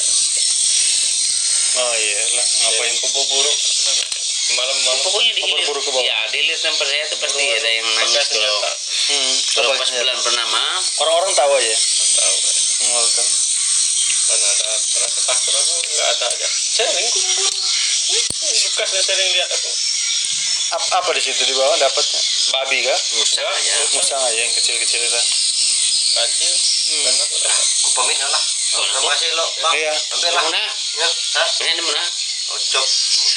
[SPEAKER 1] Oh iya lah. Ngapain?
[SPEAKER 3] Kubu buruk malam-malam.
[SPEAKER 2] Pokoknya di
[SPEAKER 1] Berburu ke bawah.
[SPEAKER 2] ya di lihat tempat saya itu pasti ada yang
[SPEAKER 3] pakai
[SPEAKER 2] nangis kalau
[SPEAKER 3] senjata.
[SPEAKER 2] pas bulan purnama.
[SPEAKER 1] Orang-orang tahu aja.
[SPEAKER 3] Tahu kan.
[SPEAKER 1] Tahu.
[SPEAKER 3] Mana ada rasa takut aku nggak ada aja. Sering kubu buruk. Bekasnya sering lihat aku.
[SPEAKER 1] Apa di situ di bawah dapatnya? Babi kah?
[SPEAKER 2] Musang aja.
[SPEAKER 1] Musang aja yang kecil-kecil itu.
[SPEAKER 3] Kancil. Kan aku dapat.
[SPEAKER 4] Aku pamit lah. Terima kasih lo, Bang.
[SPEAKER 1] Iya.
[SPEAKER 4] Hampir lah.
[SPEAKER 2] Mana?
[SPEAKER 4] Ya, hah?
[SPEAKER 2] Ini mana?
[SPEAKER 4] Ocok.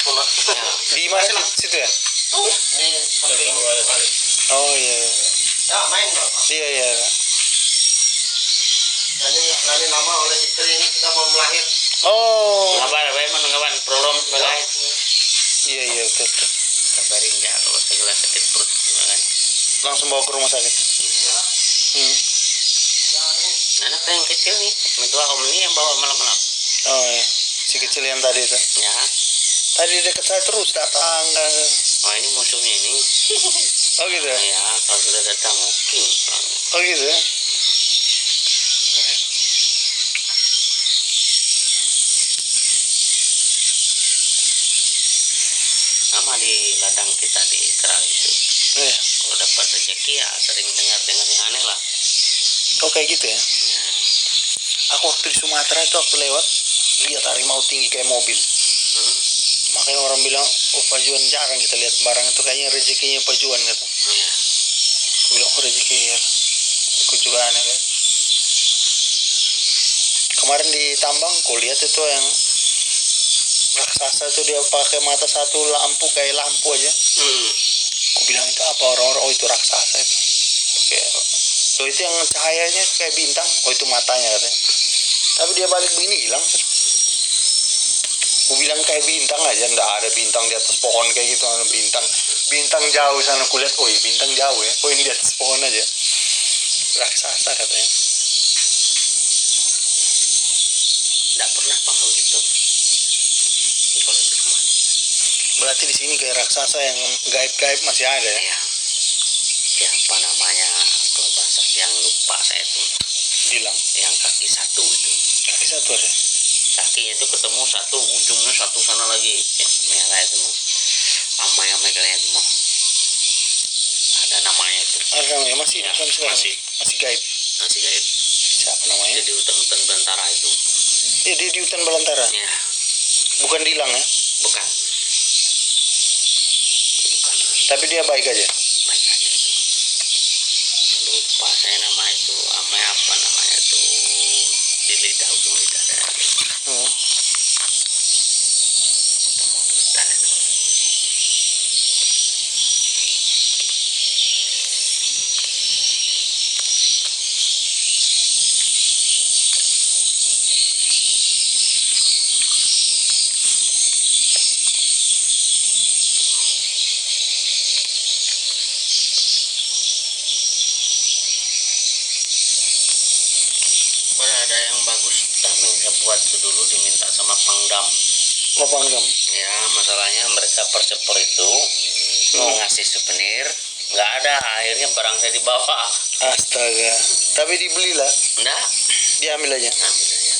[SPEAKER 4] Punah.
[SPEAKER 2] Ya.
[SPEAKER 1] Di mana situ ya?
[SPEAKER 4] Di samping.
[SPEAKER 1] Oh iya.
[SPEAKER 4] Ya, main, Bang.
[SPEAKER 1] Iya iya.
[SPEAKER 4] Lani lama oleh istri ini kita mau melahir.
[SPEAKER 1] Oh.
[SPEAKER 2] Kabar bagaimana kawan? Prolom sebagai
[SPEAKER 1] Iya iya betul.
[SPEAKER 2] kabarin ya kalau segala sakit perut.
[SPEAKER 1] Langsung bawa ke rumah sakit.
[SPEAKER 2] Anak yang kecil nih, medua om ini yang bawa malam-malam.
[SPEAKER 1] Oh iya. Si kecil yang tadi itu.
[SPEAKER 2] Ya.
[SPEAKER 1] Tadi dekat saya terus datang.
[SPEAKER 2] Oh ini musuhnya ini.
[SPEAKER 1] Oh gitu ya?
[SPEAKER 2] Ya, kalau sudah datang oke.
[SPEAKER 1] Oh gitu ya?
[SPEAKER 2] Sama di ladang kita di Keral itu.
[SPEAKER 1] Iya.
[SPEAKER 2] Kalau dapat rezeki ya sering dengar-dengar yang aneh lah.
[SPEAKER 1] Oh kayak gitu ya? Aku waktu di Sumatera itu waktu lewat lihat harimau tinggi kayak mobil. Makanya orang bilang, oh Pak Juan jarang kita lihat barang itu kayaknya rezekinya Pak Juan gitu.
[SPEAKER 2] Ya.
[SPEAKER 1] Aku bilang, oh rezeki ya. Aku juga aneh kan. Kemarin di tambang, aku lihat itu yang raksasa itu dia pakai mata satu lampu kayak lampu aja. Aku bilang itu apa orang-orang? Oh itu raksasa itu. Kayak, oh itu yang cahayanya kayak bintang. Oh itu matanya katanya. Tapi dia balik begini hilang. Aku bilang kayak bintang aja, nggak ada bintang di atas pohon kayak gitu, ada bintang jauh sana. Aku lihat, oh iya bintang jauh ya, oh ini di atas pohon aja. Raksasa katanya.
[SPEAKER 2] Nggak pernah panggil gitu. Kalau di rumah.
[SPEAKER 1] Berarti di sini kayak raksasa yang gaib-gaib masih ada ya?
[SPEAKER 2] Ya. Siapa namanya? Kalau bahasa yang lupa saya tuh.
[SPEAKER 1] Bilang
[SPEAKER 2] Yang kaki satu itu.
[SPEAKER 1] kaki satu ada.
[SPEAKER 2] Kakinya itu ketemu satu, ujungnya satu sana lagi. Merah itu mah. Amai-amai kalian mau. Ada namanya itu.
[SPEAKER 1] Ada namanya masih
[SPEAKER 2] Ya,
[SPEAKER 1] kan sekarang. Masih gaib.
[SPEAKER 2] Masih gaib.
[SPEAKER 1] Siapa namanya?
[SPEAKER 2] Jadi hutan-hutan belantara itu.
[SPEAKER 1] Dia di hutan belantara.
[SPEAKER 2] Ya,
[SPEAKER 1] Bukan dilang ya.
[SPEAKER 2] bukan. Bukan.
[SPEAKER 1] Tapi dia baik aja.
[SPEAKER 2] Baik aja itu. Lupa saya nama itu. Amai apa namanya itu. Di lidah, ujung lidah.
[SPEAKER 1] Hmm.
[SPEAKER 2] Hutan itu. Ada yang bagus kami bisa buat itu dulu diminta sama Pangdam.
[SPEAKER 1] Lopanggam.
[SPEAKER 2] Ya masalahnya mereka perseper itu mau ngasih souvenir nggak ada, akhirnya barang saya dibawa.
[SPEAKER 1] Astaga. Tapi dibelilah.
[SPEAKER 2] Enggak,
[SPEAKER 1] Diambil aja.
[SPEAKER 2] ambil aja.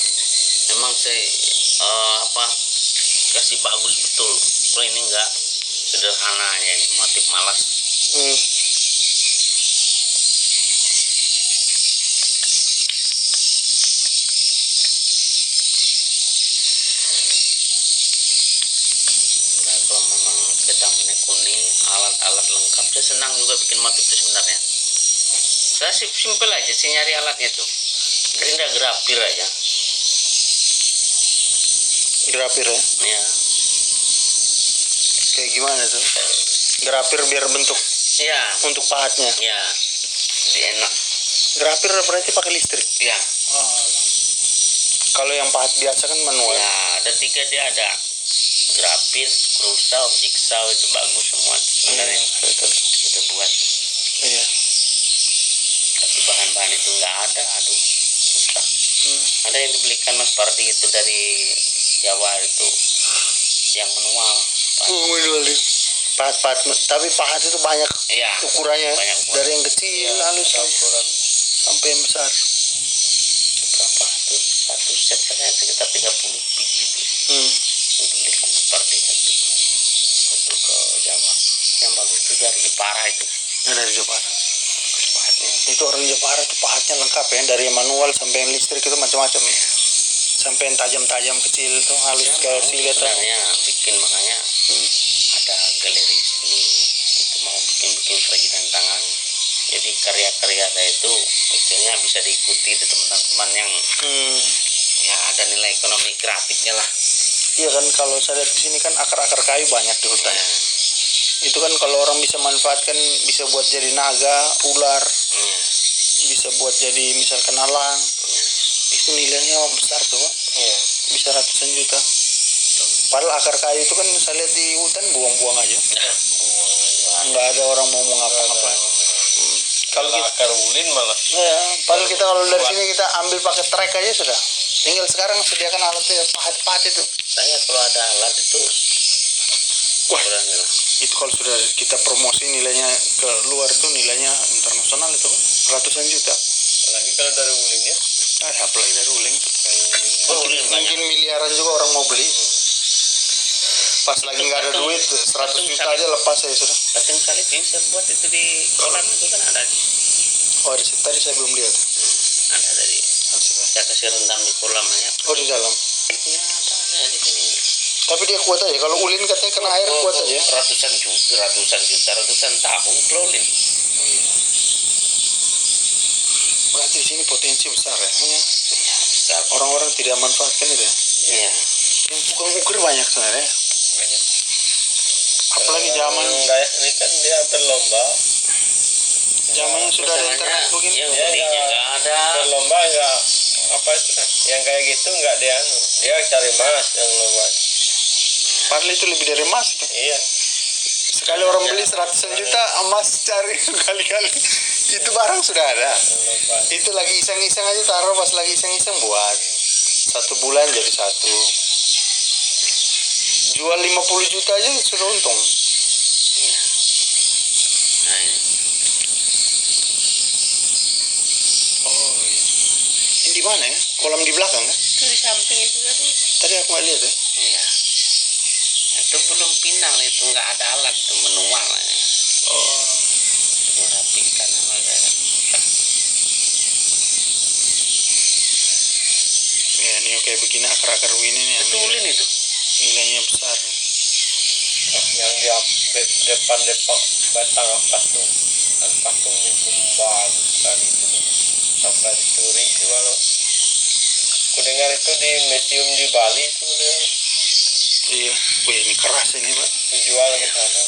[SPEAKER 2] Memang saya kasih bagus betul. Kalau ini enggak sederhana ya, ini motif malas.
[SPEAKER 1] Hmm.
[SPEAKER 2] Nah, kalau memang kita menekuni alat-alat lengkap, saya senang juga bikin motif itu sebenarnya. Saya simpel aja, saya nyari alatnya tuh. Gerinda grafir aja.
[SPEAKER 1] Grafir ya.
[SPEAKER 2] Ya,
[SPEAKER 1] Kayak gimana tuh? Grafir biar bentuk
[SPEAKER 2] ya,
[SPEAKER 1] untuk pahatnya.
[SPEAKER 2] ya. Jadi enak.
[SPEAKER 1] Grafir berarti pakai listrik.
[SPEAKER 2] Ya,
[SPEAKER 1] Kalau yang pahat biasa kan manual.
[SPEAKER 2] ya. Ada 3 dia ada. Grafis, skrusaw, jigsaw itu bagus semua sebenarnya.
[SPEAKER 1] Betul.
[SPEAKER 2] Kita buat.
[SPEAKER 1] Iya.
[SPEAKER 2] Tapi bahan-bahan itu nggak ada, aduh susah. Ada yang dibelikan Mas Pardi itu dari Jawa itu, yang manual.
[SPEAKER 1] Manual dia. Pahat-pahat. Tapi pahat itu banyak
[SPEAKER 2] Iya.
[SPEAKER 1] ukurannya.
[SPEAKER 2] Banyak ukuran.
[SPEAKER 1] Dari yang kecil halus sampai yang besar.
[SPEAKER 2] Berapa tuh? Satu set saja sekitar 30 biji itu. Yang dibelikan Mas Pardi itu. Untuk ke Jawa. Yang bagus tuh dari Jepara itu.
[SPEAKER 1] Dari Jepara.
[SPEAKER 2] Pahatnya.
[SPEAKER 1] Itu orang Jepara itu pahatnya lengkap ya. Dari yang manual sampai yang listrik itu macam-macam ya. Sampai yang tajam-tajam kecil tuh halus kayak silet.
[SPEAKER 2] Sebenarnya bikin makanya ada galeri seni itu mau bikin kerajinan tangan. Jadi karya-karya saya itu istilahnya bisa diikuti di teman-teman yang ya ada nilai ekonomi kreatifnya lah.
[SPEAKER 1] Iya kan kalau saya lihat di sini kan akar-akar kayu banyak di hutan.
[SPEAKER 2] Ya,
[SPEAKER 1] Itu kan kalau orang bisa manfaatkan bisa buat jadi naga, ular,
[SPEAKER 2] ya,
[SPEAKER 1] bisa buat jadi misalkan alang.
[SPEAKER 2] ya.
[SPEAKER 1] Itu nilainya besar tuh, Pak.
[SPEAKER 3] Iya.
[SPEAKER 1] Bisa ratusan juta. Padahal akar kayu itu kan saya lihat di hutan buang-buang aja.
[SPEAKER 2] Nah,
[SPEAKER 1] Nggak ada orang mau ngapa-ngapa. Kalau
[SPEAKER 3] Kalau
[SPEAKER 1] kita,
[SPEAKER 3] akar ulin malah.
[SPEAKER 1] ya, padahal kita kalau dari sini kita ambil pakai trek aja sudah. Tinggal sekarang sediakan alatnya pahat-pahat itu.
[SPEAKER 2] saya kalau ada alat itu
[SPEAKER 1] Wah,
[SPEAKER 2] berani lah.
[SPEAKER 1] itu kalau sudah kita promosi nilainya ke luar itu nilainya internasional itu ratusan juta.
[SPEAKER 3] Apalagi kalau dari ulin ya.
[SPEAKER 1] Apalagi dari uling.
[SPEAKER 2] Oh, ulin banyak.
[SPEAKER 1] Mungkin miliaran juga orang mau beli. Pas lagi nggak ada duit 100 juta aja lepas saya sudah.
[SPEAKER 2] Tapi kali bisa buat itu di kolam itu kan ada.
[SPEAKER 1] Oh di situ tadi saya belum lihat.
[SPEAKER 2] Ada dari saya kasih rendam di kolam banyak.
[SPEAKER 1] Oh di dalam.
[SPEAKER 2] Ya ada di sini.
[SPEAKER 1] Tapi dia kuat aja. Kalau ulin katanya kena air kuat aja.
[SPEAKER 2] Ratusan tahun kelolin.
[SPEAKER 1] Berarti di sini potensi besar ya.
[SPEAKER 2] Ya besar.
[SPEAKER 1] Orang-orang tidak manfaatkan itu ya.
[SPEAKER 2] Iya.
[SPEAKER 1] Yang tukang ukur banyak sebenarnya.
[SPEAKER 3] Banyak.
[SPEAKER 1] Apalagi zaman
[SPEAKER 3] Kayak ini kan dia berlomba.
[SPEAKER 1] zamannya sudah ada internet begini.
[SPEAKER 2] Yang
[SPEAKER 3] Ya,
[SPEAKER 2] belinya
[SPEAKER 3] ya.
[SPEAKER 2] nggak ada.
[SPEAKER 3] Berlomba enggak apa itu kan. Yang kayak gitu enggak dia dia cari emas yang lomba.
[SPEAKER 1] Padahal itu lebih dari emas itu.
[SPEAKER 3] Iya.
[SPEAKER 1] Sekali orang beli 100 juta emas cari kali-kali. Itu barang sudah ada.
[SPEAKER 3] Lomba.
[SPEAKER 1] Itu lagi iseng-iseng aja taruh pas lagi iseng-iseng buat. 1 bulan jadi 1. Jual 50 juta aja sudah untung.
[SPEAKER 2] Iya. Nah, ini.
[SPEAKER 1] Oh iya. Ini di mana ya? Kolam di belakang kan?
[SPEAKER 2] Itu di samping itu tadi.
[SPEAKER 1] Tadi aku nggak lihat ya.
[SPEAKER 2] Iya. itu belum final, itu nggak ada alat tuh manual ya.
[SPEAKER 1] Oh.
[SPEAKER 2] Merapikan sama kayak
[SPEAKER 1] Ya, ini kayak begini akar-akar begini nih.
[SPEAKER 2] itu ulin itu.
[SPEAKER 1] Nilainya besar.
[SPEAKER 3] yang di depan batang patung kan patungnya bagus sekali dulu sampai dicuri kalau aku dengar itu di museum di Bali itu dia
[SPEAKER 1] Iya. Wih, ini keras ini, Pak.
[SPEAKER 3] dijual ke sana.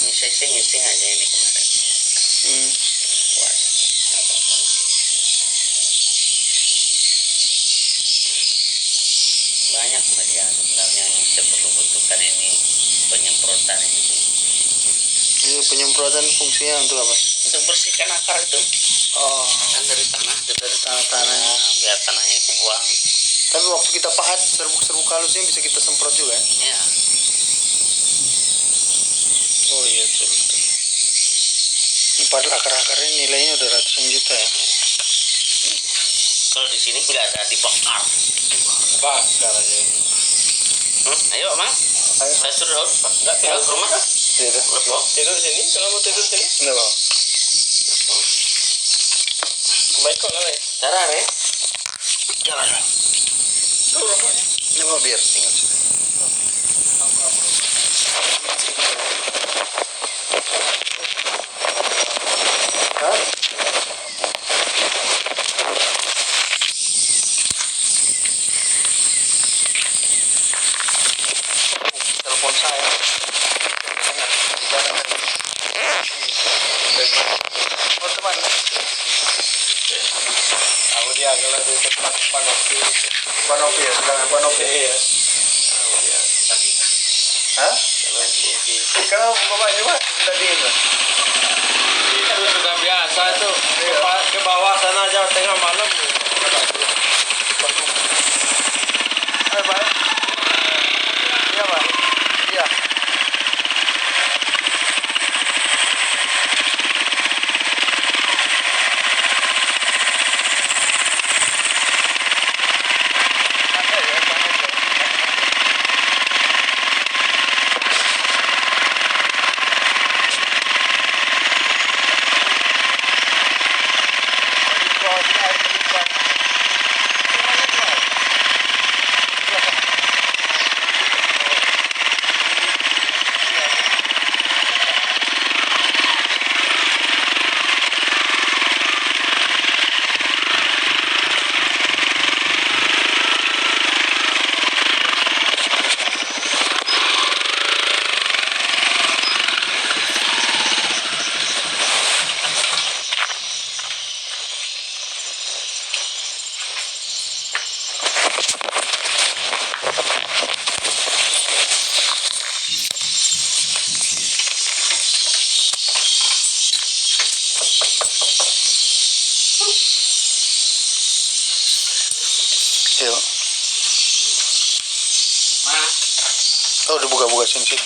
[SPEAKER 2] Ini sising aja ini kemarin.
[SPEAKER 1] Hmm.
[SPEAKER 2] Puas. Nggak apa-apa. Banyak media sebenarnya yang kita perlu butuhkan ini penyemprotan ini
[SPEAKER 1] Ini penyemprotan fungsinya untuk apa?
[SPEAKER 2] untuk bersihkan akar itu
[SPEAKER 1] Oh.
[SPEAKER 2] kan dari tanah
[SPEAKER 1] Dari tanah-tanah.
[SPEAKER 2] biar tanahnya kebuang
[SPEAKER 1] Tapi waktu kita pahat serbuk-serbuk halusnya bisa kita semprot juga ya?
[SPEAKER 2] ya.
[SPEAKER 1] Oh iya, betul. Ini padahal akar-akar ini nilainya udah ratusan juta ya.
[SPEAKER 2] Kalau di sini nggak ada dibakar.
[SPEAKER 3] Bakar aja ini.
[SPEAKER 2] Ayo mang,
[SPEAKER 1] Ayo.
[SPEAKER 2] saya suruh nggak tinggal ke rumah.
[SPEAKER 1] Iya.
[SPEAKER 2] Lepo.
[SPEAKER 3] Tidur sini kalau mau tidur sini
[SPEAKER 1] Enggak, Bang.
[SPEAKER 3] baik kok lah ya.
[SPEAKER 2] Cara re.
[SPEAKER 1] Jalan.
[SPEAKER 3] Tuh rokoknya.
[SPEAKER 1] Ini mau biar tinggal sini. Hah? Telepon saya. Oh, teman.
[SPEAKER 3] Aku dia kalau di tempat panopi itu.
[SPEAKER 1] Panopi ya, sedang Panopi.
[SPEAKER 3] Iya.
[SPEAKER 1] Hah?
[SPEAKER 3] Kalau tinggi.
[SPEAKER 1] Kenapa Bapak juga sudah dingin, Pak?
[SPEAKER 3] Itu sudah biasa itu ke bawah sana aja tengah malam.
[SPEAKER 1] Hai, Pak. Iya, Pak. Iya. Ada ya, panas ya. Di bawah sini air melimpah. Rumahnya di mana? Di belakang. Yuk.
[SPEAKER 2] Mana?
[SPEAKER 1] Oh, udah buka-buka sini.